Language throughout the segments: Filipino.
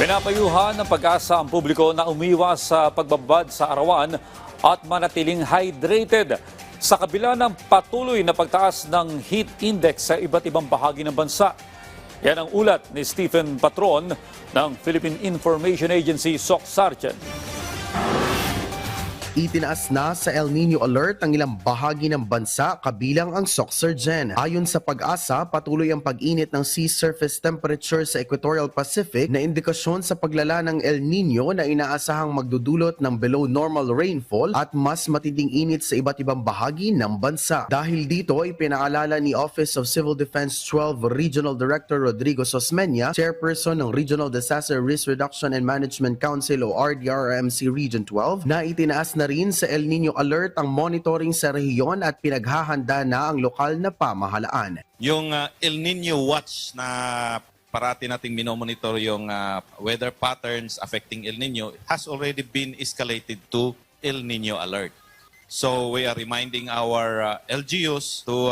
Pinapayuhan ng pag-asa ang publiko na umiwas sa pagbabad sa arawan at manatiling hydrated sa kabila ng patuloy na pagtaas ng heat index sa iba't ibang bahagi ng bansa. Yan ang ulat ni Stephen Patron ng Philippine Information Agency, SOC Sargent. Itinaas na sa El Nino Alert ang ilang bahagi ng bansa kabilang ang SOC Sargent. Ayon sa pag-asa, patuloy ang pag-init ng sea surface temperature sa Equatorial Pacific na indikasyon sa paglala ng El Nino na inaasahang magdudulot ng below normal rainfall at mas matinding init sa iba't ibang bahagi ng bansa. Dahil dito, ipinaalala ni Office of Civil Defense 12 Regional Director Rodrigo Sosmeña, Chairperson ng Regional Disaster Risk Reduction and Management Council o RDRMC Region 12, na itinaas na rin sa El Nino Alert ang monitoring sa rehiyon at pinaghahanda na ang lokal na pamahalaan. Yung El Nino Watch na parati nating minomonitor yung weather patterns affecting El Nino has already been escalated to El Nino Alert. So we are reminding our LGUs to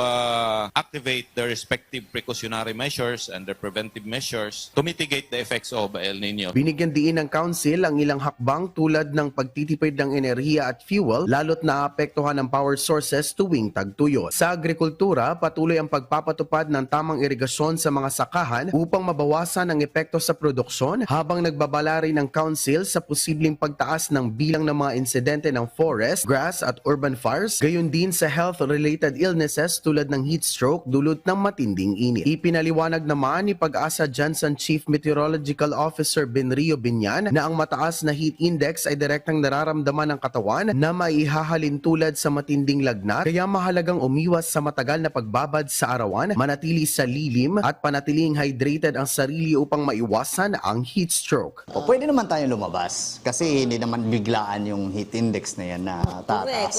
activate their respective precautionary measures and their preventive measures to mitigate the effects of El Nino. Binigyan din ng Council ang ilang hakbang tulad ng pagtitipid ng enerhiya at fuel lalo't naapektuhan ng power sources tuwing tagtuyot. Sa agrikultura, patuloy ang pagpapatupad ng tamang irigasyon sa mga sakahan upang mabawasan ang epekto sa produksyon habang nagbabala rin ng Council sa posibleng pagtaas ng bilang ng mga insidente ng forest, grass at urban fires, gayon din sa health-related illnesses tulad ng heat stroke dulot ng matinding init. Ipinaliwanag naman ni Pag-asa Jansan Chief Meteorological Officer Benrio Binyan na ang mataas na heat index ay direktang nararamdaman ng katawan na maihahalin tulad sa matinding lagnat, kaya mahalagang umiwas sa matagal na pagbabad sa arawan, manatili sa lilim at panatiling hydrated ang sarili upang maiwasan ang heat stroke. Pwede naman tayong lumabas kasi hindi naman biglaan yung heat index na yan na tataas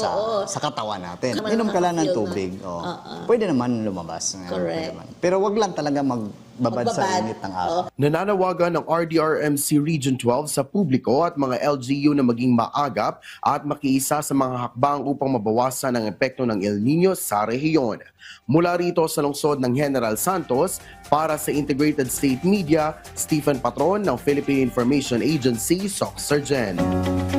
sa katawan natin. Inom ka lang ng tubig. Pwede naman lumabas. Pwede naman. Pero wag lang talaga magbabad sa init ng araw. Nananawagan ng RDRMC Region 12 sa publiko at mga LGU na maging maagap at makiisa sa mga hakbang upang mabawasan ang epekto ng El Nino sa rehiyon. Mula rito sa lungsod ng General Santos, para sa Integrated State Media, Stephen Patron ng Philippine Information Agency, SOC Sargent.